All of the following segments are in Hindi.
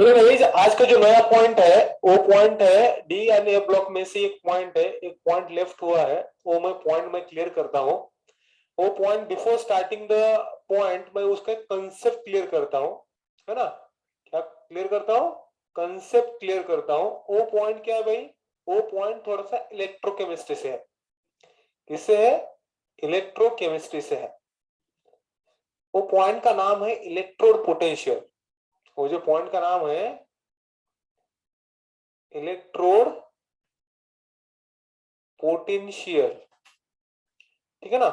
तो गाइस आज का जो नया पॉइंट है वो पॉइंट है डी एंड ए ब्लॉक में से एक पॉइंट है, एक पॉइंट लेफ्ट हुआ है, वो मैं पॉइंट में क्लियर करता हूँ। वो point before starting the point मैं उसका कंसेप्ट क्लियर करता हूँ, है ना। क्या क्लियर करता हूँ? कंसेप्ट क्लियर करता हूँ। वो पॉइंट क्या है भाई? वो पॉइंट थोड़ा सा इलेक्ट्रोकेमिस्ट्री से है। किससे है? इलेक्ट्रोकेमिस्ट्री से है। वो पॉइंट का नाम है इलेक्ट्रोड पोटेंशियल। वो जो पॉइंट का नाम है इलेक्ट्रोड पोटेंशियल, ठीक है ना।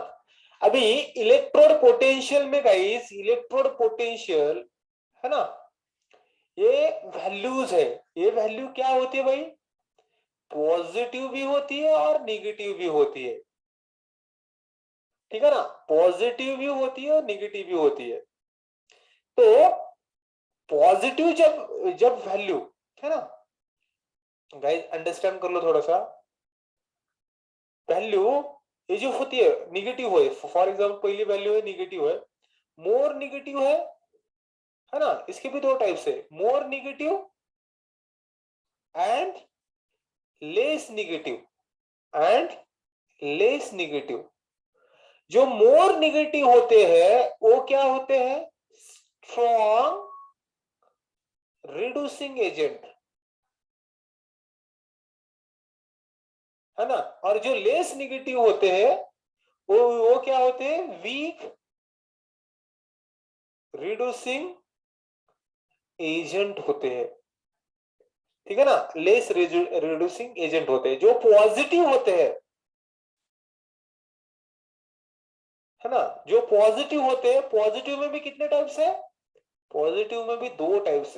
अभी इलेक्ट्रोड पोटेंशियल में गाइस, इलेक्ट्रोड पोटेंशियल है ना, ये वैल्यूज है। ये वैल्यू क्या होती है भाई? पॉजिटिव भी होती है और निगेटिव भी होती है, ठीक है ना। पॉजिटिव भी होती है और निगेटिव भी होती है। तो पॉजिटिव जब जब वैल्यू, है ना गाइस, अंडरस्टैंड कर लो थोड़ा सा। वैल्यू ये जो होती है निगेटिव है, फॉर एग्जाम्पल पहली वैल्यू है निगेटिव है, मोर निगेटिव है ना। इसके भी दो टाइप्स है, more negative and less negative and less negative. जो मोर निगेटिव होते हैं वो क्या होते हैं? स्ट्रॉन्ग रिड्यूसिंग एजेंट, है ना। और जो लेस निगेटिव होते हैं वो क्या होते हैं? वीक रिड्यूसिंग एजेंट होते हैं, ठीक है ना। लेस रिड्यूसिंग एजेंट होते हैं। जो पॉजिटिव होते हैं, है ना, जो पॉजिटिव होते हैं, पॉजिटिव में भी कितने टाइप्स है? पॉजिटिव में भी दो टाइप्स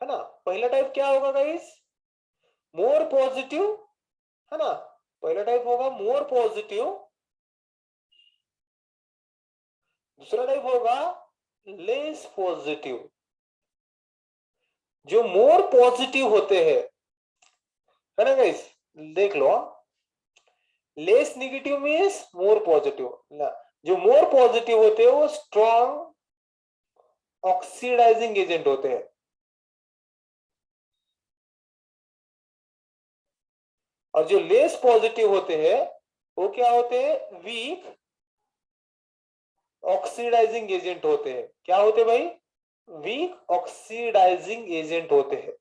है ना। पहला टाइप क्या होगा गाइस? मोर पॉजिटिव, है ना। पहला टाइप होगा मोर पॉजिटिव। दूसरा टाइप होगा लेस पॉजिटिव। जो मोर पॉजिटिव होते हैं, है ना गाइस, देख लो, less negative means more positive. जो मोर पॉजिटिव होते हैं वो स्ट्रॉन्ग ऑक्सीडाइजिंग एजेंट होते हैं। और जो लेस पॉजिटिव होते हैं वो क्या होते हैं? वीक ऑक्सीडाइजिंग एजेंट होते हैं। क्या होते हैं भाई? वीक ऑक्सीडाइजिंग एजेंट होते हैं।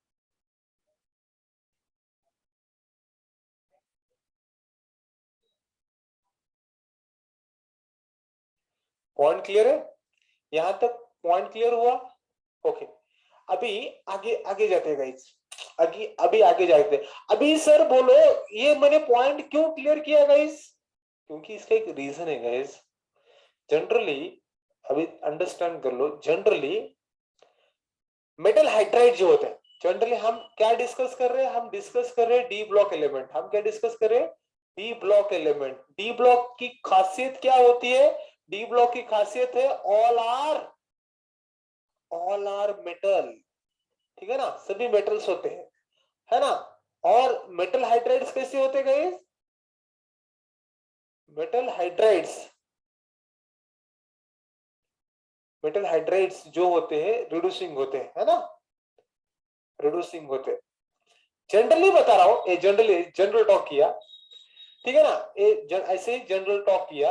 पॉइंट क्लियर है? यहां तक पॉइंट क्लियर हुआ? ओके। अभी आगे आगे जाते हैं गाइस। अभी आगे जाते हैं। अभी सर बोलो, ये मैंने पॉइंट क्यों क्लियर किया गाइस? क्योंकि इसका एक रीजन है गाइस। जनरली, अभी अंडरस्टैंड कर लो, जनरली मेटल हाइड्राइड जो होते हैं, जनरली हम क्या डिस्कस कर रहे हैं? हम डिस्कस कर रहे हैं डी ब्लॉक एलिमेंट। हम क्या डिस्कस कर रहे हैं? D block element. D block की खासियत क्या होती है? डी ब्लॉक की खासियत है ऑल आर मेटल, ठीक है ना। सभी मेटल्स होते हैं, है ना। और मेटल हाइड्राइड्स कैसे होते गए? मेटल हाइड्राइड्स, मेटल हाइड्राइड्स जो होते हैं रिड्यूसिंग होते हैं, है ना, रिड्यूसिंग होते हैं। जनरली बता रहा हूं, जनरली जनरल टॉक किया, ठीक है ना। ऐसे ही जनरल टॉक किया।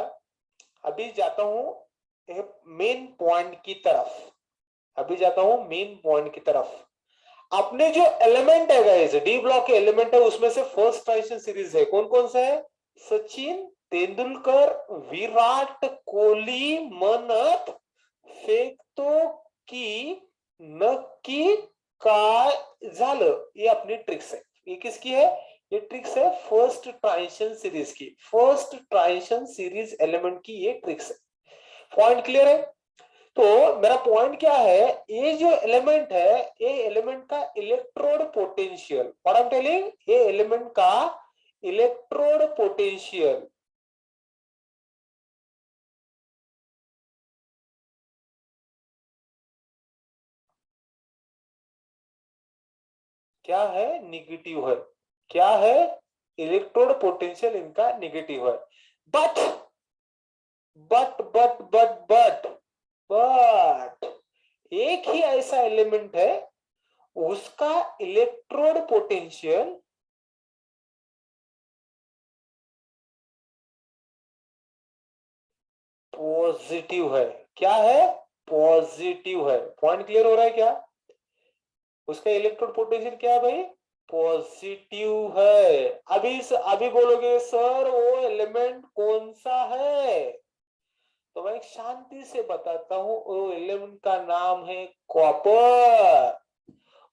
अभी जाता हूं मेन पॉइंट की तरफ। अभी जाता हूं मेन पॉइंट की तरफ। अपने जो एलिमेंट है गाइस, डी ब्लॉक के एलिमेंट है, उसमें से फर्स्ट ट्रांजिशन सीरीज है, कौन कौन सा है? सचिन तेंदुलकर, विराट कोहली म्हणत फेकतो की नक्की काय झालं। ये अपनी ट्रिक्स है। ये किसकी है? ये ट्रिक्स है फर्स्ट ट्रांजिशन सीरीज की, फर्स्ट ट्रांजिशन सीरीज एलिमेंट की ये ट्रिक्स है। पॉइंट क्लियर है? तो मेरा पॉइंट क्या है? ये जो एलिमेंट है, ये एलिमेंट का electrode potential, what I am telling, ये एलिमेंट का इलेक्ट्रोड पोटेंशियल क्या है? निगेटिव है। क्या है? इलेक्ट्रोड पोटेंशियल इनका निगेटिव है। बट बट एक ही ऐसा एलिमेंट है उसका इलेक्ट्रोड पोटेंशियल पॉजिटिव है। क्या है? पॉजिटिव है। पॉइंट क्लियर हो रहा है क्या? उसका इलेक्ट्रोड पोटेंशियल क्या है भाई? पॉजिटिव है। अभी बोलोगे सर वो एलिमेंट कौन सा है, तो मैं शांति से बताता हूं। वो एलिमेंट का नाम है कॉपर।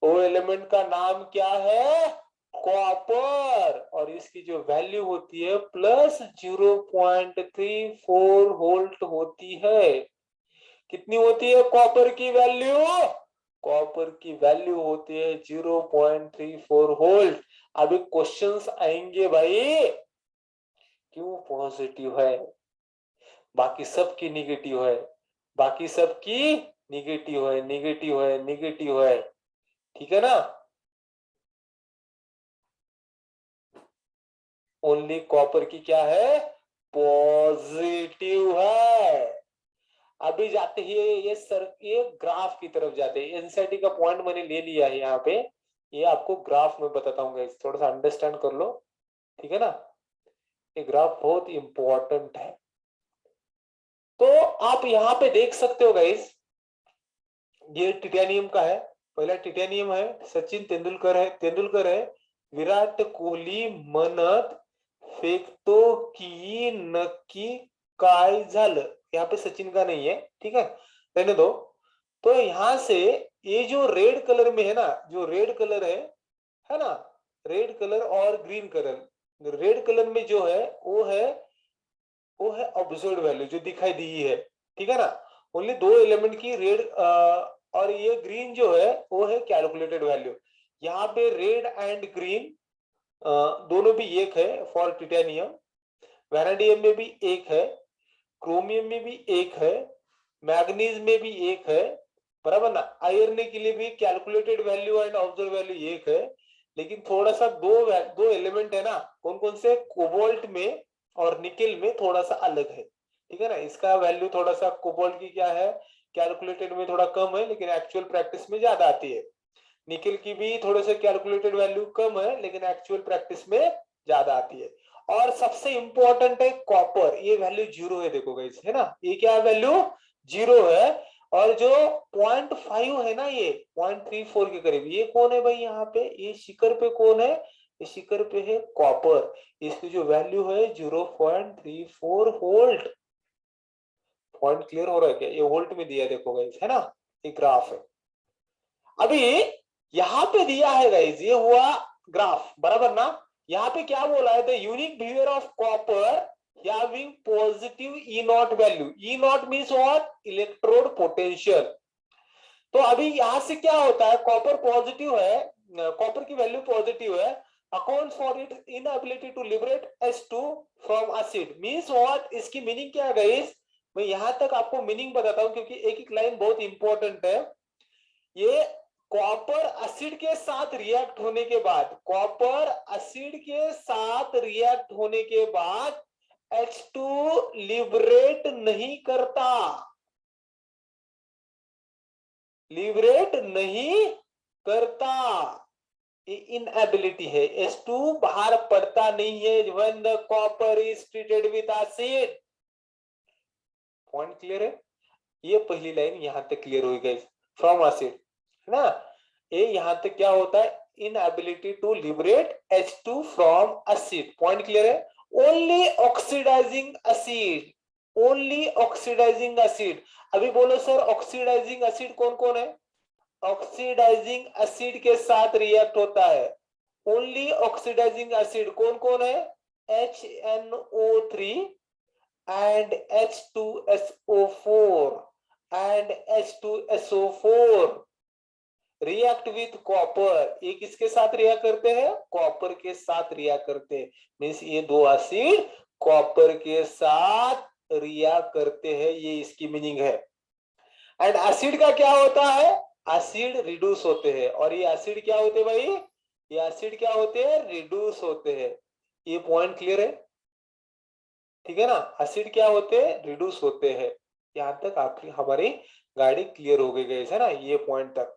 वो एलिमेंट का नाम क्या है? कॉपर। और इसकी जो वैल्यू होती है प्लस 0.34 वोल्ट होती है। कितनी होती है कॉपर की वैल्यू? कॉपर की वैल्यू होती है 0.34 वोल्ट। अभी क्वेश्चंस आएंगे भाई, क्यों पॉजिटिव है, बाकी सबकी निगेटिव है, बाकी सबकी निगेटिव है, निगेटिव है, निगेटिव है। ठीक है ना? ओनली कॉपर की क्या है? पॉजिटिव है। अभी जाते ही ये ग्राफ की तरफ जाते हैं। एनसीईआरटी का पॉइंट मैंने ले लिया है यहाँ पे, ये आपको ग्राफ में बताता हूँ गाइस, थोड़ा सा अंडरस्टैंड कर लो। ठीक है ना? ये ग्राफ बहुत इंपॉर्टेंट है। तो आप यहाँ पे देख सकते हो गाइस, ये टिटेनियम का है। पहला टिटेनियम है, सचिन तेंदुलकर है, विराट कोहली म्हणत फेकतो की नक्की काय झालं। यहाँ पे सचिन का नहीं है, ठीक है, रहने दो। तो यहां से ये जो रेड कलर में है ना, जो रेड कलर है ना, रेड कलर और ग्रीन कलर, रेड कलर में जो है वो है ऑब्जर्व्ड वैल्यू जो दिखाई दी है। ठीक है ना? ओनली दो एलिमेंट की रेड और ये ग्रीन जो है वो है कैलकुलेटेड वैल्यू। यहाँ पे रेड एंड ग्रीन दोनों भी एक है फॉर टिटेनियम, वैनेडियम में भी एक है, क्रोमियम में भी एक है, मैग्नीज में भी एक है, बराबर ना। आयरन के लिए भी calculated value and observe value एक है, लेकिन थोड़ा सा दो एलिमेंट है ना, कौन कौन से? कोबाल्ट में और निकेल में थोड़ा सा अलग है। ठीक है ना? इसका वैल्यू थोड़ा सा कोबाल्ट की क्या है, कैलकुलेटेड में थोड़ा कम है लेकिन एक्चुअल प्रैक्टिस में ज्यादा आती है। निकेल की भी थोड़े से कैलकुलेटेड वैल्यू कम है लेकिन एक्चुअल प्रैक्टिस में ज्यादा आती है। और सबसे इंपॉर्टेंट है कॉपर, ये वैल्यू 0 है, देखो गाइस, है ना, ये क्या है? वैल्यू 0 है। और जो 0.5 है ना, ये 0.34 के करीब, ये कौन है भाई? यहाँ पे ये शिखर पे कौन है? ये शिखर पे है कॉपर। इसकी जो वैल्यू है 0.34 वोल्ट। पॉइंट क्लियर हो रहा है क्या? ये वोल्ट में दिया देखो गाइस, है ना, ये ग्राफ है। अभी यहां पे दिया है गाइस, ये हुआ ग्राफ, बराबर ना। यहाँ पे क्या बोला है? The unique behaviour of copper having positive E not value. E not means what? Electrode potential. तो अभी यहां से क्या होता है? कॉपर पॉजिटिव है, कॉपर की वैल्यू पॉजिटिव है, account for it inability to liberate H2 from acid. Means what? इसकी मीनिंग क्या है गाइस? मैं यहां तक आपको मीनिंग बताता हूं क्योंकि एक एक लाइन बहुत इंपॉर्टेंट है। ये कॉपर एसिड के साथ रिएक्ट होने के बाद, कॉपर एसिड के साथ रिएक्ट होने के बाद H2 लिबरेट नहीं करता, लिबरेट नहीं करता। ये इनएबिलिटी है, H2 बाहर पड़ता नहीं है when the copper is treated with acid. Point clear है? ये पहली लाइन यहां तक क्लियर हुई गई, फ्रॉम एसिड, है ना। ये यहां तक क्या होता है? Inability to liberate H2 from acid. Point clear है? Only oxidising acid, only oxidising acid. अभी बोलो सर ऑक्सीडाइजिंग एसिड कौन कौन है? ऑक्सीडाइजिंग एसिड के साथ रिएक्ट होता है, ओनली ऑक्सीडाइजिंग एसिड कौन कौन है? HNO3 and H2SO4 and H2SO4 react with copper. ये किसके साथ रिएक्ट करते हैं? कॉपर के साथ रिएक्ट करते हैं। मीन्स ये दो एसिड कॉपर के साथ रिएक्ट करते हैं, ये इसकी मीनिंग है। एंड एसिड का क्या होता है? एसिड रिड्यूस होते हैं। और ये एसिड क्या होते हैं भाई? ये एसिड क्या होते हैं? रिड्यूस होते हैं। ये पॉइंट क्लियर है? ठीक है ना? एसिड क्या होते हैं? रिड्यूस होते हैं। यहां तक आपकी हमारी गाड़ी क्लियर हो गई है ना, ये पॉइंट तक।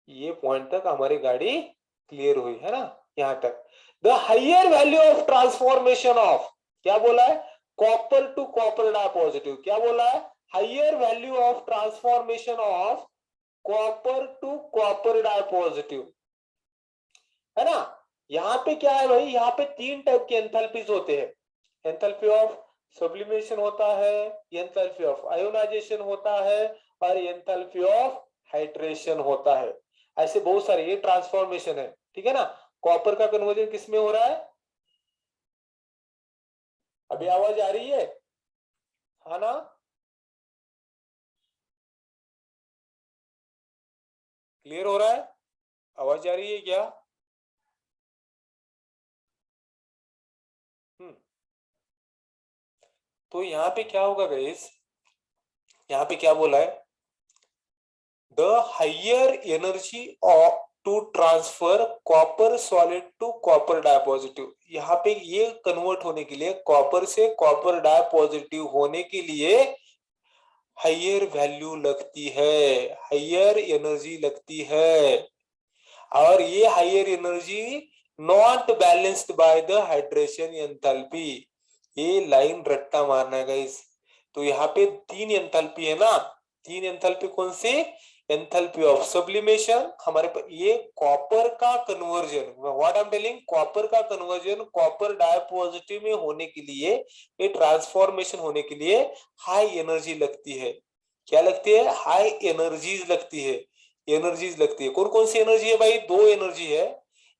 ये पॉइंट तक हमारी गाड़ी क्लियर हुई है ना, यहां तक। The higher value of transformation of, क्या बोला है, कॉपर टू कॉपर डाइपॉजिटिव, क्या बोला है, higher value of transformation of copper to copper dipositive, है ना। यहाँ पे क्या है भाई, यहाँ पे तीन टाइप के एंथैल्पीज होते हैं, एंथैल्पी ऑफ सब्लिमेशन होता है, एंथैल्पी ऑफ आयोनाइजेशन होता है, और एंथैल्पी ऑफ हाइड्रेशन होता है। ऐसे बहुत सारे, ये ट्रांसफॉर्मेशन है, ठीक है ना। कॉपर का कन्वर्जन किस में हो रहा है, अभी आवाज आ रही है, हाँ ना, क्लियर हो रहा है, आवाज आ रही है क्या? हम्म। तो यहाँ पे क्या होगा गाइस, यहाँ पे क्या बोला है, the higher energy of to transfer copper solid to copper dipositive, यहाँ पे ये कन्वर्ट होने के लिए, कॉपर से कॉपर डायपॉजिटिव होने के लिए हाइयर वैल्यू लगती है, हाइयर एनर्जी लगती है, और ये higher energy not balanced by the hydration enthalpy. ये लाइन रट्टा मारना है गाइस। तो यहाँ पे तीन एंथैल्पी है ना, तीन एंथैल्पी कौन सी, एंथैल्पी ऑफ सब्लिमेशन, हमारे पास ये कॉपर का conversion, what I am telling, copper का कन्वर्जन कॉपर डायपॉजिटिव में होने के लिए, ये ट्रांसफॉर्मेशन होने के लिए हाई एनर्जी लगती है, क्या लगती है, हाई एनर्जीज लगती है, एनर्जीज लगती है। कौन कौन सी एनर्जी है भाई, दो एनर्जी है,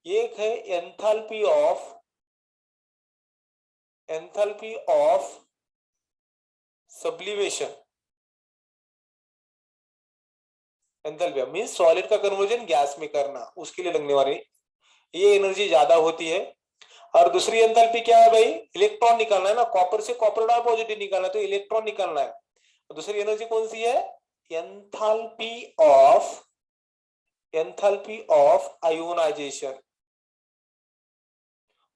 एक है enthalpy of sublimation, enthalpy means solid का कन्वर्जन गैस में करना, उसके लिए लगने वाली ये एनर्जी ज्यादा होती है। और दूसरी एंथैल्पी क्या है भाई, इलेक्ट्रॉन निकालना है ना, कॉपर से कॉपर डायपॉजिटिव निकालना है, तो इलेक्ट्रॉन निकालना है। तो दूसरी एनर्जी कौन सी है, एंथैल्पी ऑफ आयोनाइजेशन,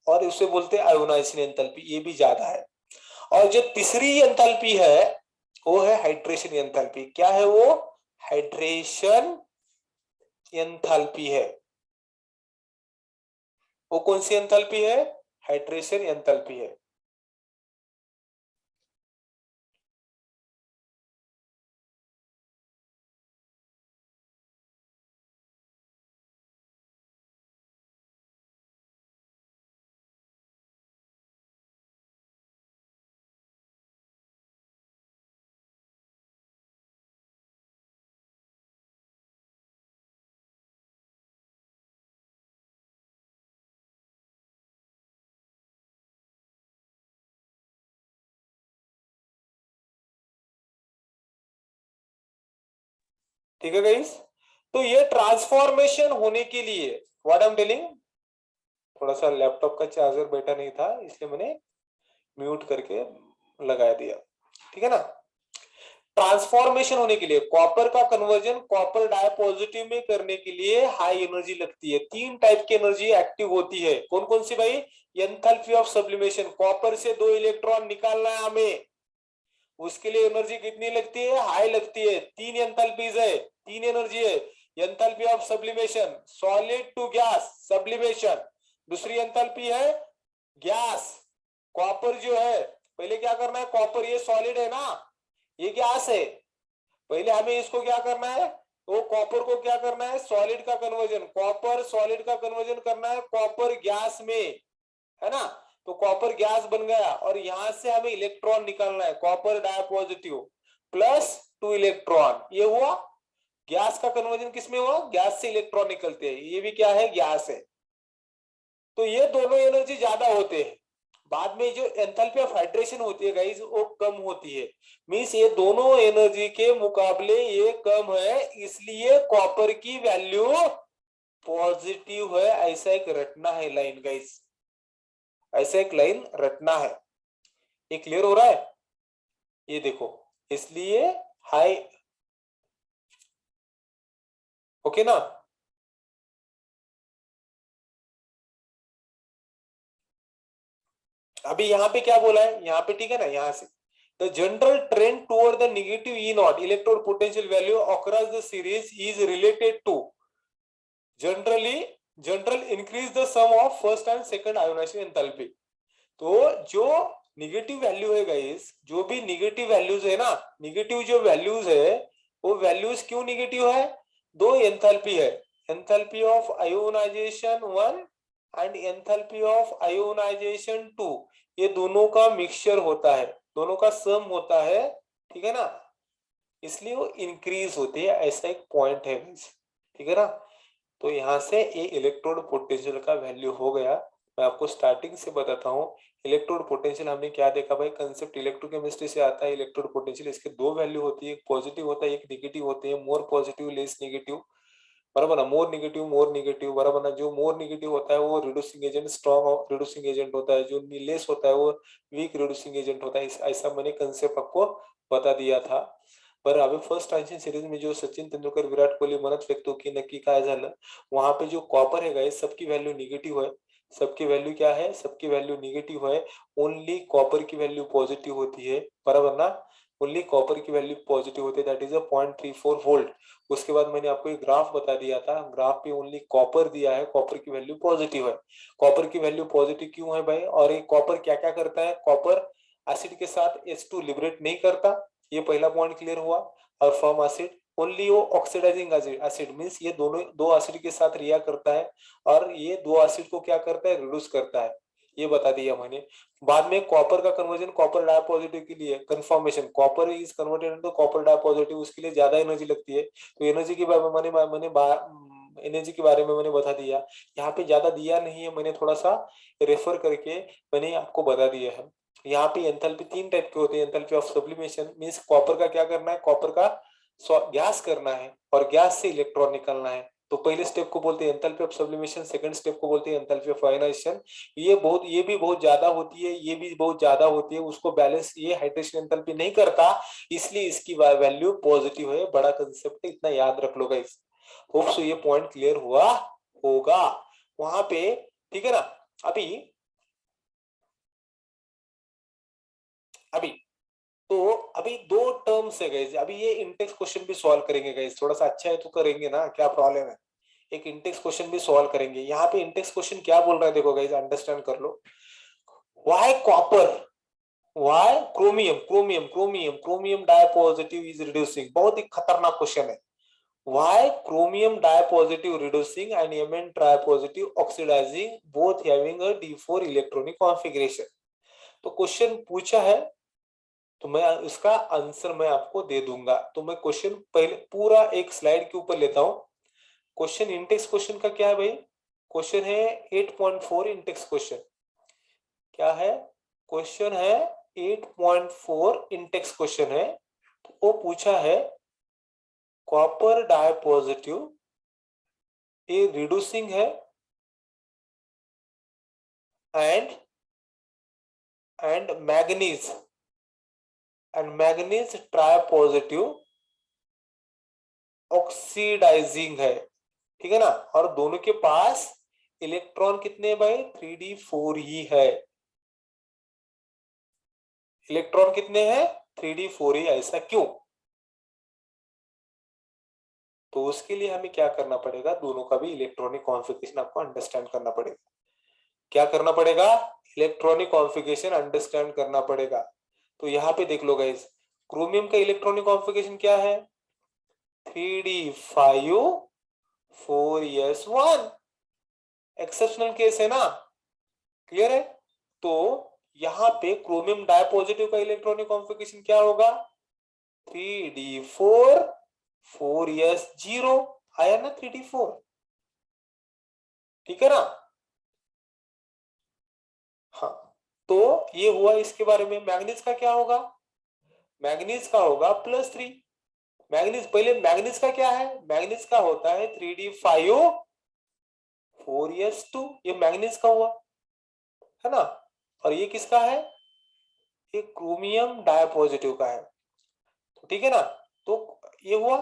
और उसे बोलते हैं आयोनाइजेशन एंथैल्पी, ये भी ज्यादा है। और जो तीसरी एंथैल्पी है वो है हाइड्रेशन एंथैल्पी, क्या है वो, हाइड्रेशन एंथैल्पी है। वो कौन सी एंथैल्पी है, हाइड्रेशन एंथैल्पी है। ठीक है गाइस, तो ये ट्रांसफॉर्मेशन होने के लिए, व्हाट आई एम टेलिंग, थोड़ा सा लैपटॉप का चार्जर बैठा नहीं था इसलिए मैंने म्यूट करके लगा दिया, ठीक है ना। ट्रांसफॉर्मेशन होने के लिए कॉपर का कन्वर्जन कॉपर डायपॉजिटिव में करने के लिए हाई एनर्जी लगती है, तीन टाइप की एनर्जी एक्टिव होती है, कौन कौन सी भाई, एंथैल्पी ऑफ सब्लिमेशन, कॉपर से दो इलेक्ट्रॉन निकालना है हमें, उसके लिए एनर्जी कितनी लगती है, हाई लगती है, तीन एंथैल्पीज है, तीन एनर्जी है, enthalpy of sublimation solid to gas sublimation, दूसरी एंथैल्पी है गैस, कॉपर जो है, पहले क्या करना है, कॉपर ये सॉलिड है ना, ये गैस है, पहले हमें इसको क्या करना है, तो कॉपर को क्या करना है, सॉलिड का कन्वर्जन, कॉपर सॉलिड का कन्वर्जन करना है कॉपर गैस में, है ना। तो कॉपर गैस बन गया, और यहां से हमें इलेक्ट्रॉन निकालना है, कॉपर डायपॉजिटिव प्लस टू इलेक्ट्रॉन, ये हुआ गैस का कन्वर्जन, किसमें हुआ, गैस से इलेक्ट्रॉन निकलते हैं, ये भी क्या है, गैस है। तो ये दोनों एनर्जी ज्यादा होते हैं, बाद में जो एंथैल्पी ऑफ हाइड्रेशन होती है गाइस वो कम होती है, मींस ये दोनों एनर्जी के मुकाबले ये कम है, इसलिए कॉपर की वैल्यू पॉजिटिव है, ऐसा एक रटना है लाइन गाइस, ऐसा एक लाइन रटना है। ये क्लियर हो रहा है, ये देखो, इसलिए हाई, ओके ना। अभी यहाँ पे क्या बोला है, यहाँ पे ठीक है ना, यहाँ से the general trend toward the negative E naught electrode potential value across the series is related to general increase the sum of first and second ionisation enthalpy. तो जो निगेटिव वैल्यू है गाइस, जो भी निगेटिव वैल्यूज है ना, निगेटिव जो वैल्यूज है वो वैल्यूज क्यों निगेटिव है? दो एंथैल्पी है, enthalpy of ionisation 1 and enthalpy of ionisation 2, ये दोनों का मिक्सचर होता है, दोनों का सम होता है, ठीक है ना, इसलिए वो इंक्रीज होती है, ऐसा एक पॉइंट है गाइस, ठीक है ना। तो यहाँ से ये इलेक्ट्रोड पोटेंशियल का वैल्यू हो गया। मैं आपको स्टार्टिंग से बताता हूँ, इलेक्ट्रोड पोटेंशियल हमने क्या देखा भाई, कंसेप्ट इलेक्ट्रोकेमिस्ट्री से आता है। इलेक्ट्रोड पोटेंशियल, इसके दो वैल्यू होती है, एक पॉजिटिव होता है, एक नेगेटिव होती है, मोर पॉजिटिव लेस नेगेटिव, बराबर ना, मोर नेगेटिव बराबर ना। जो मोर नेगेटिव होता है वो reducing agent, strong reducing agent होता है, जो लेस होता है वो वीक रिड्यूसिंग एजेंट होता है। ऐसा मैंने कंसेप्ट आपको बता दिया था। पर अभी फर्स्ट ट्रांजिशन सीरीज में जो सचिन तेंदुलकर विराट कोहली म्हणत व्यक्तो की नक्की काय झालं, वहां पे जो कॉपर है गाइस, सबकी वैल्यू निगेटिव है, सबकी वैल्यू क्या है, सबकी वैल्यू निगेटिव है, ओनली कॉपर की वैल्यू पॉजिटिव होती है, बराबर ना, ओनली कॉपर की वैल्यू पॉजिटिव होती है, दैट इज अ 0.34 वोल्ट। उसके बाद मैंने आपको एक ग्राफ बता दिया था, ग्राफ पे ओनली कॉपर दिया है, कॉपर की वैल्यू पॉजिटिव है। कॉपर की वैल्यू पॉजिटिव क्यों है भाई? और ये कॉपर क्या क्या करता है, कॉपर एसिड के साथ H2 लिबरेट नहीं करता, ये पहला पॉइंट क्लियर हुआ। और फॉर्म एसिड, ओनली वो ऑक्सीडाइजिंग एसिड मींस ये दोनों दो एसिड के साथ रिएक्ट करता है, और ये दो एसिड को क्या करता है, रिड्यूस करता है, ये बता दिया मैंने। बाद में कॉपर का कन्वर्जन कॉपर डाइपॉजिटिव के लिए, confirmation copper is converted into copper dipositive, उसके लिए ज्यादा एनर्जी लगती है। तो एनर्जी के बारे में एनर्जी के बारे में मैंने बता दिया, यहाँ पे ज्यादा दिया नहीं है, मैंने थोड़ा सा रेफर करके मैंने आपको बता दिया है। यहाँ पे एंथैल्पी तीन टाइप के होते हैं, enthalpy of sublimation means copper का क्या करना है, कॉपर का गैस करना है और गैस से इलेक्ट्रॉन निकालना है। तो पहले स्टेप को बोलते हैं enthalpy of sublimation, second step को बोलते हैं एंथैल्पी ऑफ आयोनाइजेशन। ये भी बहुत ज्यादा होती है, ये भी बहुत ज्यादा होती है, उसको बैलेंस ये हाइड्रेशन एंथैल्पी नहीं करता, इसलिए इसकी वैल्यू पॉजिटिव है। बड़ा कंसेप्ट है, इतना याद रख लो गाइस। होप सो ये पॉइंट क्लियर हुआ होगा वहां पे, ठीक है ना। अभी अभी तो अभी दो टर्म्स है गाइस, अभी ये इंटेक्स क्वेश्चन भी सॉल्व करेंगे गाइस, थोड़ा सा अच्छा है तो करेंगे ना, क्या प्रॉब्लम है। एक इंटेक्स क्वेश्चन भी सॉल्व करेंगे। यहाँ पे इंटेक्स क्वेश्चन क्या बोल रहा है देखो गाइस, अंडरस्टैंड कर लो। Why copper, why chromium dipositive is reducing, बहुत ही खतरनाक क्वेश्चन है। Why chromium dipositive reducing and Mn tripositive oxidizing both having a D4 electronic configuration. तो क्वेश्चन पूछा है, तो मैं इसका आंसर मैं आपको दे दूंगा। तो मैं क्वेश्चन पहले पूरा एक स्लाइड के ऊपर लेता हूं। क्वेश्चन इंटेक्स क्वेश्चन का क्या है भाई, क्वेश्चन है 8.4 इंटेक्स क्वेश्चन, क्या है क्वेश्चन है 8.4 इंटेक्स क्वेश्चन है। तो वो पूछा है कॉपर डायपॉजिटिव ये रिड्यूसिंग है एंड मैग्नीज ट्राइपॉजिटिव ऑक्सीडाइजिंग है, ठीक है ना। और दोनों के पास इलेक्ट्रॉन कितने हैं भाई, 3d4 ही है। इलेक्ट्रॉन कितने हैं, 3d4 ही। ऐसा क्यों? तो उसके लिए हमें क्या करना पड़ेगा, दोनों का भी इलेक्ट्रॉनिक कॉन्फ़िगरेशन आपको अंडरस्टैंड करना पड़ेगा। क्या करना पड़ेगा, इलेक्ट्रॉनिक कॉन्फ़िगरेशन अंडरस्टैंड करना पड़ेगा। तो यहाँ पे देख लो गाइस, क्रोमियम का इलेक्ट्रॉनिक कॉन्फ़िगरेशन क्या है, 3d5 4s1, एक्सेप्शनल केस है ना, क्लियर है। तो यहाँ पे क्रोमियम डायपॉजिटिव का इलेक्ट्रॉनिक कॉन्फ़िगरेशन क्या होगा, 3d4 4s0, आया ना 3d4, ठीक है ना। हाँ, तो ये हुआ इसके बारे में। मैग्नीज का क्या होगा, मैग्नीज का होगा +3। मैग्नीज, पहले मैग्नीज का क्या है, मैग्नीज का होता है 3d5 4s2, ये मैग्नीज का हुआ है ना। और ये किसका है, ये क्रोमियम डायपॉजिटिव का है, तो ठीक है ना। तो ये हुआ,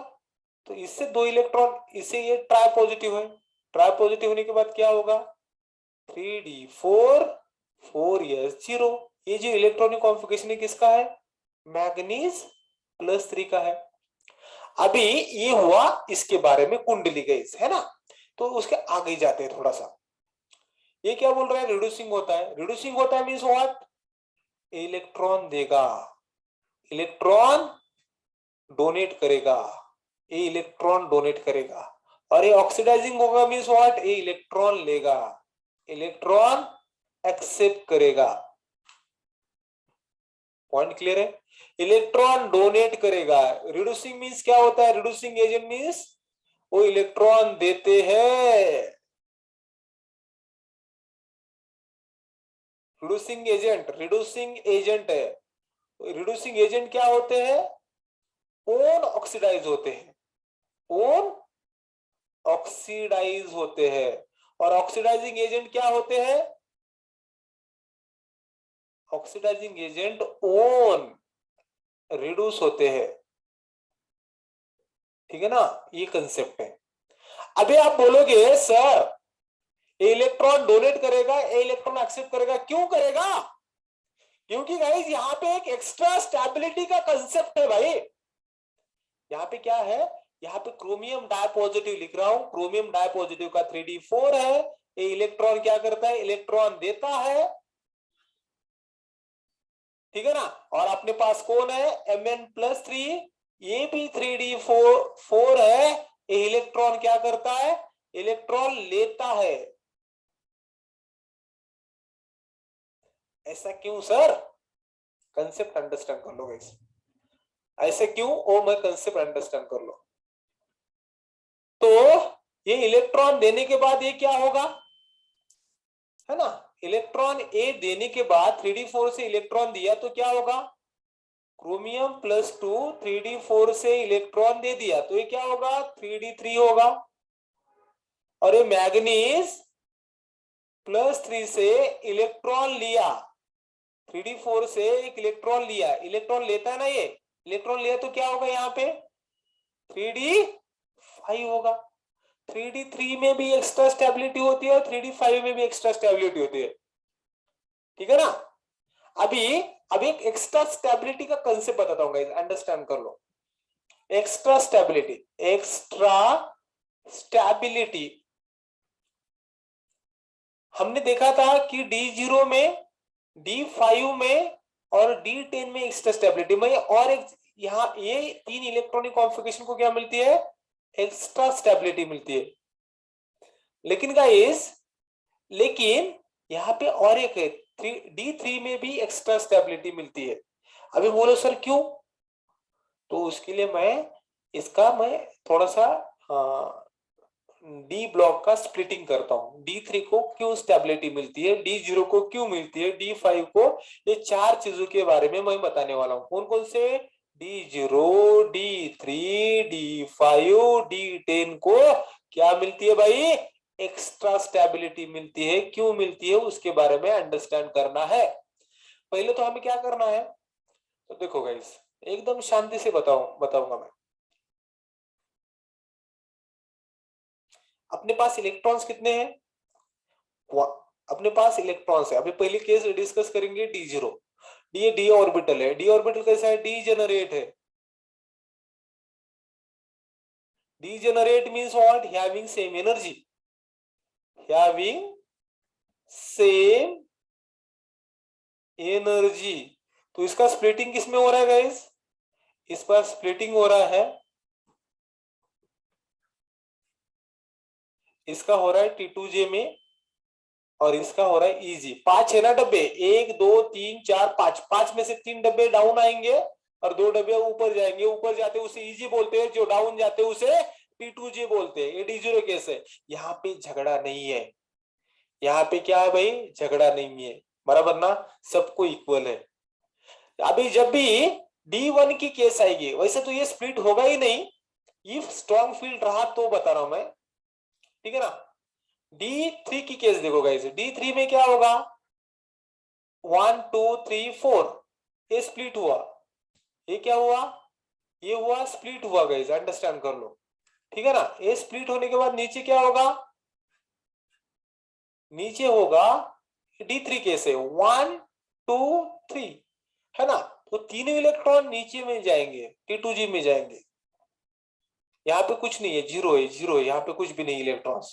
तो इससे दो इलेक्ट्रॉन, इससे ये ट्राई पॉजिटिव है, ट्राई पॉजिटिव होने के बाद क्या होगा, 3d4 4s0, ये जो इलेक्ट्रॉनिक कॉन्फ़िगरेशन है किसका है, मैग्नीज +3 का है। अभी ये हुआ इसके बारे में, कुंडली गई है ना। तो उसके आगे जाते हैं थोड़ा सा। ये क्या बोल रहे हैं, रिड्यूसिंग होता है। रिड्यूसिंग होता है मीन्स व्हाट, इलेक्ट्रॉन देगा, इलेक्ट्रॉन डोनेट करेगा, ये इलेक्ट्रॉन डोनेट करेगा। और ये ऑक्सीडाइजिंग होगा मीन्स व्हाट, ये इलेक्ट्रॉन लेगा, इलेक्ट्रॉन एक्सेप्ट करेगा। पॉइंट क्लियर है। इलेक्ट्रॉन डोनेट करेगा। रिड्यूसिंग मीन्स क्या होता है, रिड्यूसिंग एजेंट मीन्स वो इलेक्ट्रॉन देते हैं। रिड्यूसिंग एजेंट, रिड्यूसिंग एजेंट है। रिड्यूसिंग एजेंट क्या होते हैं, ओन ऑक्सीडाइज होते हैं, ओन ऑक्सीडाइज होते हैं। और ऑक्सीडाइजिंग एजेंट क्या होते हैं, ऑक्सीडाइजिंग एजेंट ओन रिड्यूस होते हैं। ठीक है ना, ये कंसेप्ट है। अभी आप बोलोगे सर ये इलेक्ट्रॉन डोनेट करेगा, ये इलेक्ट्रॉन एक्सेप्ट करेगा, क्यों करेगा? क्योंकि गाइस यहाँ पे एक एक्स्ट्रा स्टेबिलिटी का कंसेप्ट है भाई। यहाँ पे क्या है, यहाँ पे क्रोमियम डायपॉजिटिव लिख रहा हूं, क्रोमियम डायपॉजिटिव का 3d4 है। ये इलेक्ट्रॉन क्या करता है, इलेक्ट्रॉन देता है, ठीक है ना। और अपने पास कौन है, Mn+3, ये भी 3d4 है। ये इलेक्ट्रॉन क्या करता है, इलेक्ट्रॉन लेता है। ऐसा क्यों सर, कंसेप्ट अंडरस्टैंड कर लो गाइस, ऐसे क्यों, ओ मैं कंसेप्ट अंडरस्टैंड कर लो। तो ये इलेक्ट्रॉन देने के बाद ये क्या होगा, है ना, इलेक्ट्रॉन ए देने के बाद 3d4 से इलेक्ट्रॉन दिया तो क्या होगा, क्रोमियम+2 3d4 से इलेक्ट्रॉन दे दिया तो ये क्या होगा, 3d3 होगा। और ये मैग्नीज+3 से इलेक्ट्रॉन लिया, 3d4 से एक इलेक्ट्रॉन लिया, इलेक्ट्रॉन लेता है ना, ये इलेक्ट्रॉन लिया तो क्या होगा, यहाँ पे 3d5 होगा। 3d3 में भी एक्स्ट्रा स्टेबिलिटी होती है और 3d5 में भी एक्स्ट्रा स्टेबिलिटी होती है, ठीक है ना। अभी एक एक्स्ट्रा स्टेबिलिटी का कंसेप्ट बताता हूँ गाइस, अंडरस्टैंड कर लो। एक्स्ट्रा स्टेबिलिटी, एक्स्ट्रा स्टेबिलिटी हमने देखा था कि D0 में, D5 में और D10 में एक्स्ट्रा स्टेबिलिटी में, और एक यहाँ ये 3 इलेक्ट्रॉनिक कॉन्फ़िगरेशन को क्या मिलती है, एक्स्ट्रा स्टेबिलिटी मिलती है। लेकिन गाइस, लेकिन यहाँ पे और एक है, D3 में भी एक्स्ट्रा स्टेबिलिटी मिलती है। अभी बोलो सर क्यों, तो उसके लिए मैं थोड़ा सा डी ब्लॉक का स्प्लिटिंग करता हूं। D3 को क्यों स्टेबिलिटी मिलती है, D0 को क्यों मिलती है, D5 को, ये 4 चीजों के बारे में मैं बताने वाला हूं। कौन कौन से, D0, D3, D5, D10 को क्या मिलती है भाई, एक्स्ट्रा स्टेबिलिटी मिलती है। क्यों मिलती है उसके बारे में अंडरस्टैंड करना है। पहले तो हमें क्या करना है, तो देखो गाइस एकदम शांति से बताऊंगा मैं। अपने पास इलेक्ट्रॉन्स कितने हैं, अपने पास इलेक्ट्रॉन्स है। अभी पहले केस डिस्कस करेंगे D0। डी ऑर्बिटल है, डी ऑर्बिटल कैसा है, डीजेनरेट है। Degenerate means what, having same energy, having same energy. तो इसका स्प्लिटिंग किसमें हो रहा है गाइस, इस पर स्प्लिटिंग हो रहा है, इसका हो रहा है T2J में और इसका हो रहा है EG। 5 है ना डब्बे, 1 2 3 4 5, 5 में से 3 डब्बे डाउन आएंगे और 2 डब्बे ऊपर जाएंगे। ऊपर जाते उसे EG बोलते हैं, जो डाउन जाते उसे T2J बोलते हैं। ये D0 केस है। यहाँ पे झगड़ा नहीं है, यहाँ पे क्या है भाई, झगड़ा नहीं है, बराबर ना, सबको इक्वल है। अभी जब भी D1 की केस आएगी, वैसे तो ये स्प्लिट होगा ही नहीं, इफ स्ट्रॉन्ग फील्ड रहा तो बता रहा हूं मैं, ठीक है ना। D3 की केस देखो गाइस, D3 में क्या होगा, 1 2 3 4, ये स्प्लिट हुआ, ये क्या हुआ, ये हुआ स्प्लिट हुआ गाइस, अंडरस्टैंड कर लो, ठीक है ना। ये स्प्लिट होने के बाद नीचे क्या होगा, नीचे होगा D3 केस है 1 2 3, है ना। तो तीनों इलेक्ट्रॉन नीचे में जाएंगे, T2G में जाएंगे। यहाँ पे कुछ नहीं है, जीरो है, जीरो है, यहाँ पे कुछ भी नहीं इलेक्ट्रॉन्स,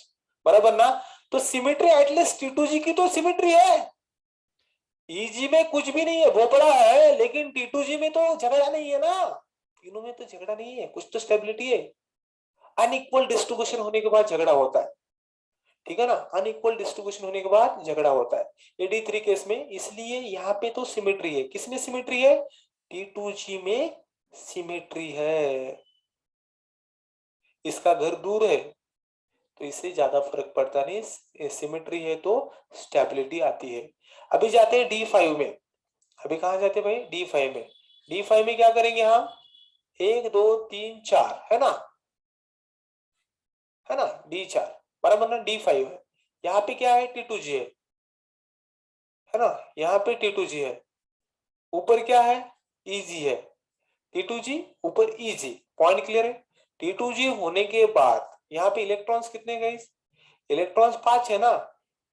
बराबर ना। तो सिमेट्री एटलीस्ट T2G की तो सिमेट्री है, ईजी में कुछ भी नहीं है, भोपड़ा है, लेकिन T2G में तो झगड़ा नहीं है ना, तीनों में तो झगड़ा नहीं है, कुछ तो स्टेबिलिटी है। अनइक्वल डिस्ट्रीब्यूशन होने के बाद झगड़ा होता है, ठीक है ना, अनइक्वल डिस्ट्रीब्यूशन होने के बाद झगड़ा होता है ये D3 केस में। इसलिए यहाँ पे तो सिमेट्री है, किसमें सिमेट्री है, T2G में सिमेट्री है। इसका घर दूर है तो इससे ज्यादा फर्क पड़ता नहीं, सिमेट्री है तो स्टेबिलिटी आती है। अभी जाते हैं D5 में, अभी कहा जाते हैं भाई D5 में। D5 में क्या करेंगे हम, 1 2 3 4 है ना, है ना, D4 बराबर ना, D5 है। यहाँ पे क्या है, T2G है ना, यहाँ पे T2G है, ऊपर क्या है, EG है, T2G ऊपर EG, पॉइंट क्लियर है। T2G होने के बाद यहाँ पे इलेक्ट्रॉन्स कितने गए, इलेक्ट्रॉन्स 5 है ना,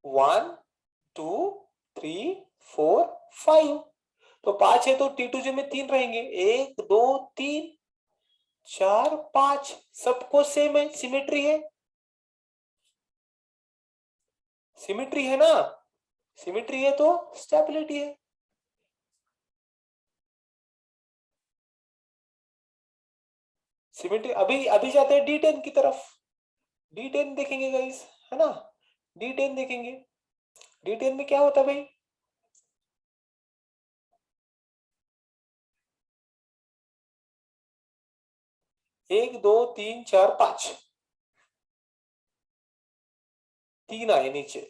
1 2 3 4 5, तो 5 है तो T2G में 3 रहेंगे, 1 2 3 4 5, सबको सेम है, सिमेट्री है, सिमेट्री है ना, सिमेट्री है तो स्टेबिलिटी है। सिमेट्री, अभी अभी जाते हैं D10 की तरफ, D10 देखेंगे गाइस, है ना, D10 देखेंगे। D10 में क्या होता है भाई, 1 2 3 4 5, 3 आए नीचे,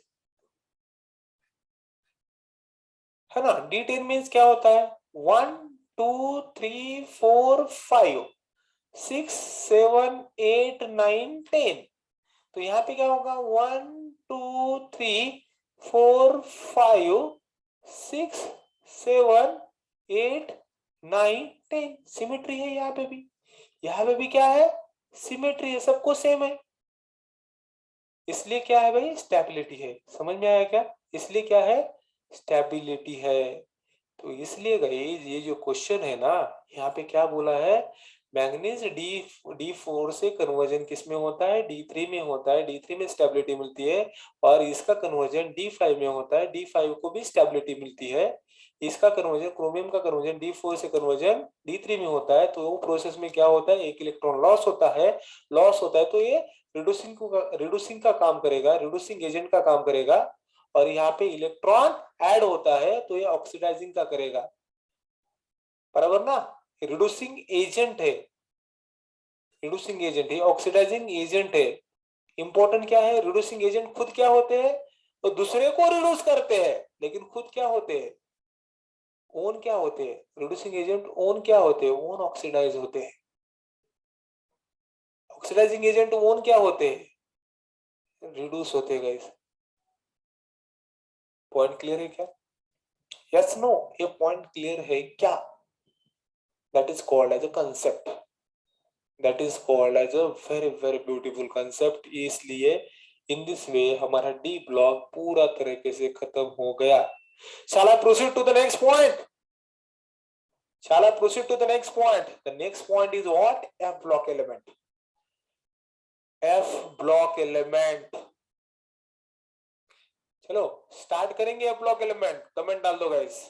है ना। D10 मीन्स क्या होता है, 1 2 3 4 5 6 7 8 9 10, तो यहाँ पे क्या होगा, 1 2 3 4 5 6 7 8 9 10, सिमेट्री है यहाँ पे भी, यहाँ पे भी क्या है, सिमेट्री है, सबको सेम है, इसलिए क्या है भाई, स्टेबिलिटी है। समझ में आया क्या, इसलिए क्या है, स्टेबिलिटी है। तो इसलिए गाइस ये जो क्वेश्चन है ना, यहाँ पे क्या बोला है, मैंगनीज D4 से कन्वर्जन किस में होता है, D3 में होता है, D3 में स्टेबिलिटी मिलती है, और इसका कन्वर्जन D5 में होता है, D5 को भी स्टेबिलिटी मिलती है। इसका कन्वर्जन, क्रोमियम का कन्वर्जन D4 से कन्वर्जन D3 में होता है, तो वो प्रोसेस में क्या होता है, एक इलेक्ट्रॉन लॉस होता है, लॉस होता है तो ये रिड्यूसिंग का काम करेगा, रिड्यूसिंग एजेंट का काम करेगा, और यहाँ पे इलेक्ट्रॉन ऐड होता है तो ये ऑक्सीडाइजिंग का करेगा, बराबर ना। रिड्यूसिंग एजेंट है, रिड्यूसिंग एजेंट है, ऑक्सीडाइजिंग एजेंट है। इंपॉर्टेंट क्या है, रिड्यूसिंग एजेंट खुद क्या होते हैं, तो दूसरे को रिड्यूस करते हैं, लेकिन खुद क्या होते हैं, ओन क्या होते हैं, रिड्यूसिंग एजेंट ओन क्या होते हैं, ओन ऑक्सीडाइज होते हैं। ऑक्सीडाइजिंग एजेंट ओन क्या होते हैं, रिड्यूस होते हैं गाइस। पॉइंट क्लियर है क्या, यस नो, ये पॉइंट क्लियर है क्या, that is called as a concept, that is called as a very very beautiful concept. इसलिए इन दिस वे हमारा डी ब्लॉक पूरा तरीके से खत्म हो गया। Shall I proceed to the next point? Shall I proceed to the next point? The next point is what? F block element. F block element. चलो स्टार्ट करेंगे F block element, कमेंट डाल दो गाइस।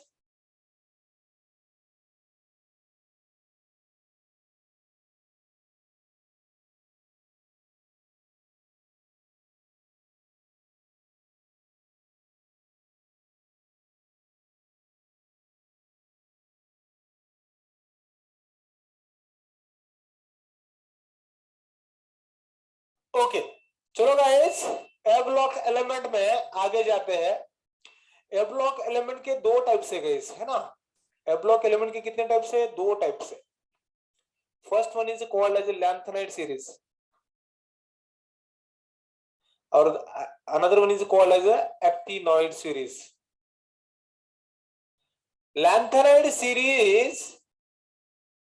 ओके चलो गाइस, F block element में आगे जाते हैं। F block element के दो टाइप से गाइस, है ना। F block element के कितने टाइप से, दो टाइप से। First one is called as lanthanide series, और another one is called as a actinoid series. Lanthanide series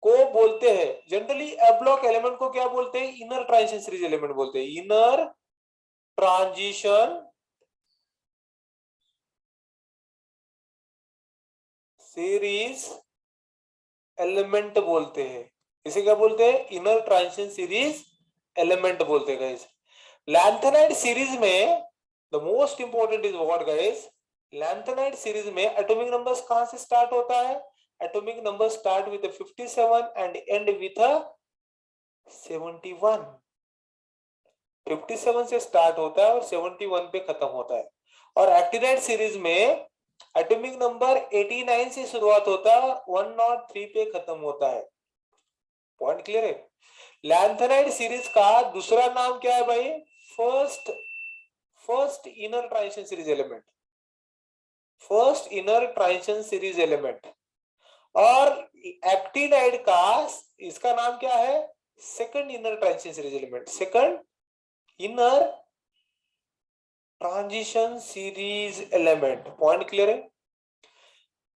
को बोलते हैं जनरली, एफ ब्लॉक एलिमेंट को क्या बोलते हैं, इनर ट्रांजिशन सीरीज एलिमेंट बोलते हैं, इनर ट्रांजिशन सीरीज एलिमेंट बोलते हैं। इसे क्या बोलते हैं, इनर ट्रांजिशन सीरीज एलिमेंट बोलते हैं गाइस। लैंथेनाइड सीरीज में the most important is what guys, lanthanide series में एटॉमिक नंबर्स कहां से स्टार्ट होता है, atomic number start with 57 and and with 71। 57 से स्टार्ट होता है और 71 पे खत्म होता है। और एक्टिनाइड सीरीज में एटॉमिक नंबर 89 से शुरुआत होता है, 103 पे खत्म होता है। पॉइंट क्लियर है। लैंथेनाइड सीरीज का दूसरा नाम क्या है भाई, first inner transition series element, first inner transition series element. और एक्टिनाइड का इसका नाम क्या है, second inner transition series element, second inner transition series element. Point clear है।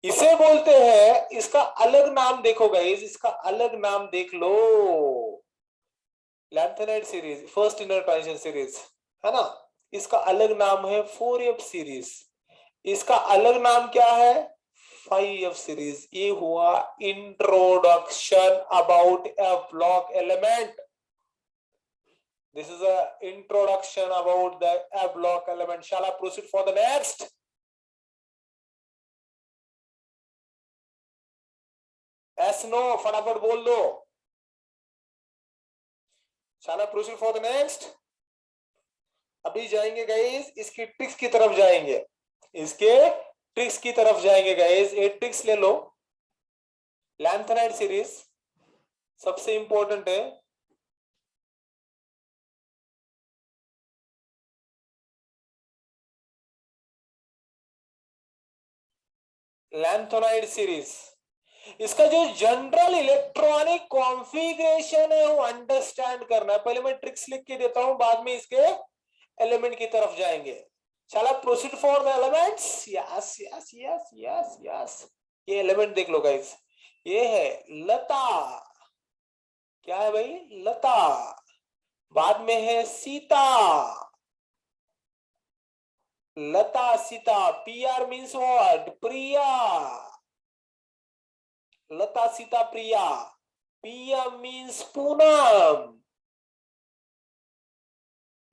इसे बोलते हैं, इसका अलग नाम देखो गाइस, इसका अलग नाम देख लो, lanthanide series first inner transition series है ना, इसका अलग नाम है 4F सीरीज, इसका अलग नाम क्या है 5F सीरीज। ये हुआ introduction about F block element. This is a introduction about the F block element. Shall I proceed for the next? Yes, no, फटाफट बोल दो। Shall I proceed for the next? अभी जाएंगे गाइस, इसकी ट्रिक्स की तरफ जाएंगे, इसके ट्रिक्स की तरफ जाएंगे गाइस। ये ट्रिक्स ले लो। लैंथेनाइड सीरीज सबसे इंपॉर्टेंट है, लैंथेनाइड सीरीज, इसका जो जनरल इलेक्ट्रॉनिक कॉन्फ़िगरेशन है वो अंडरस्टैंड करना है। पहले मैं ट्रिक्स लिख के देता हूं, बाद में इसके एलिमेंट की तरफ जाएंगे। चला proceed for the elements. Yes yes yes yes yes, ये एलिमेंट देख लो गाइस, ये है लता। क्या है भाई, लता। बाद में है Sita, Lata Sita. PR means what, Priya, Lata Sita Priya. PM means Poonam,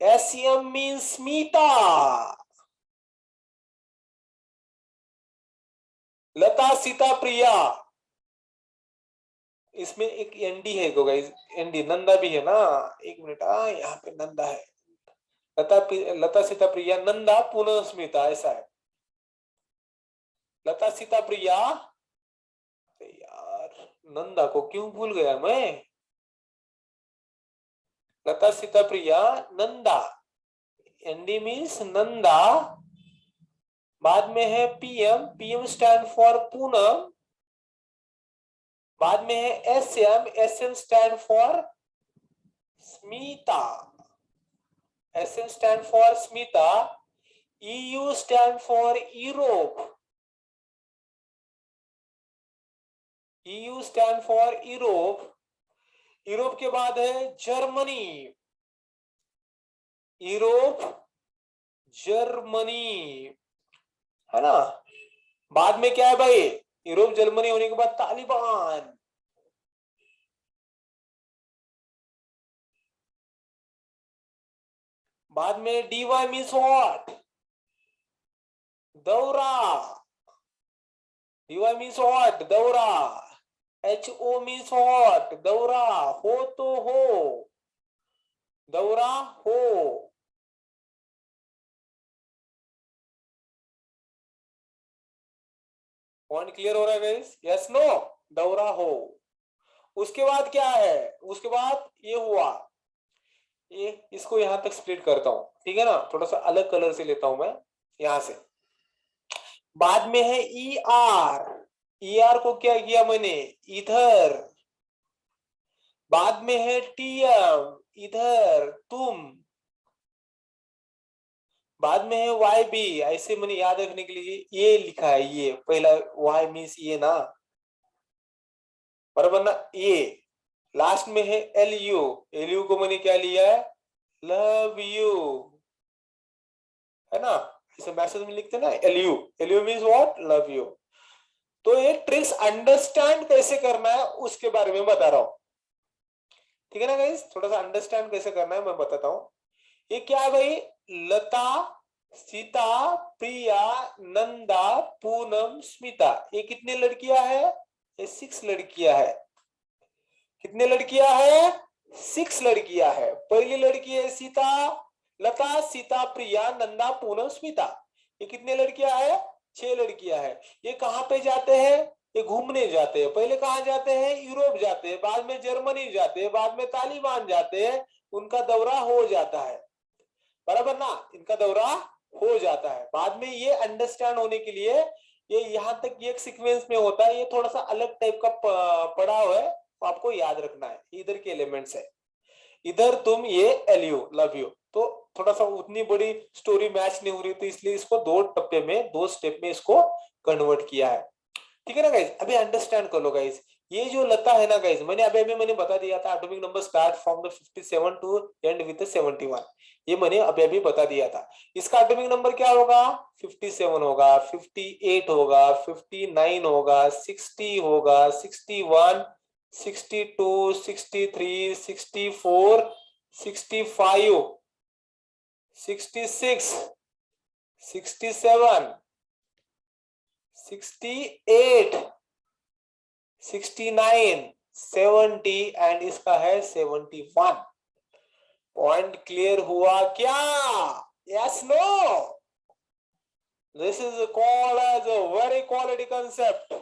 SM means Smita. Lata Sita Priya, इसमें एक एनडी है को गाइस, एनडी नंदा भी है ना, एक मिनट, यहाँ पे नंदा है। लता सीता प्रिया नंदा पूनम स्मिता, ऐसा है। लता सीता प्रिया, यार नंदा को क्यों भूल गया मैं। लता सीता प्रिया नंदा, एनडी मीन्स नंदा। बाद में है PM, PM stand for Poonam. बाद में है SM, SM stand for Smita, SM stand for Smita. EU stand for Europe, EU stand for Europe. Europe के बाद है जर्मनी, यूरोप जर्मनी, है ना। बाद में क्या है भाई, यूरोप जर्मनी होने के बाद तालिबान। बाद में DY मीन्स व्हाट, दौरा। DY मीन्स व्हाट, दौरा। HO मीन्स व्हाट, दौरा, हो तो हो, दौरा हो। पॉइंट क्लियर हो रहा है गाइस, यस नो, दौरा हो। उसके बाद क्या है, उसके बाद ये हुआ, ये इसको यहां तक स्प्लिट करता हूं, ठीक है ना, थोड़ा सा अलग कलर से लेता हूं मैं यहां से। बाद में है ER, ER को क्या किया मैंने, इधर। बाद में है TM, इधर तुम। बाद में है YB, ऐसे मैंने याद रखने के लिए ये लिखा है, ये पहला Y मीन्स ये ना, बराबर ना। ये लास्ट में है LU, LU को मैंने क्या लिया है, लव यू, है ना। इसे मैसेज में लिखते हैं ना, LU, LU means what, love you. तो ये ट्रिक्स अंडरस्टैंड कैसे करना है उसके बारे में बता रहा हूं, ठीक है ना गाइस। थोड़ा सा अंडरस्टैंड कैसे करना है मैं बताता हूं। ये क्या है भाई? लता, सीता, प्रिया, नंदा, पूनम, स्मिता। ये कितनी लड़कियां है? ये 6 लड़कियां है। कितने लड़कियां है? 6 लड़कियां है। पहली लड़की है सीता, लता, सीता, प्रिया, नंदा, पूनम, स्मिता। ये कितने लड़कियां है? 6 लड़कियां है। ये कहाँ पे जाते हैं? ये घूमने जाते हैं। पहले कहाँ जाते हैं? यूरोप जाते हैं, बाद में जर्मनी जाते हैं, बाद में तालिबान जाते हैं। उनका दौरा हो जाता है, बराबर ना? इनका दौरा हो जाता है। बाद में ये अंडरस्टैंड होने के लिए, ये यहाँ तक ये एक सीक्वेंस में होता है, ये थोड़ा सा अलग टाइप का पड़ाव है, तो आपको याद रखना है। इधर के एलिमेंट्स है, इधर तुम ये एलयू लव यू, तो थोड़ा सा उतनी बड़ी स्टोरी मैच नहीं हो रही, तो इसलिए इसको 2 टप्पे में, 2 स्टेप में इसको कन्वर्ट किया है। ठीक है ना गाइज? अभी अंडरस्टैंड कर लो गाइज। ये जो लता है ना गाइज, मैंने अभी मैंने बता दिया था, atomic number start from the 57 to end with 71। ये मैंने अभी बता दिया था। इसका एटॉमिक नंबर क्या होगा? 57 होगा, 58 होगा, 59 होगा, 60 होगा, 61, 62, 63, 64, 65, 66, 67, 68, 69, 70 एंड इसका है 71। पॉइंट क्लियर हुआ क्या? Yes, no? This is called as a very quality concept.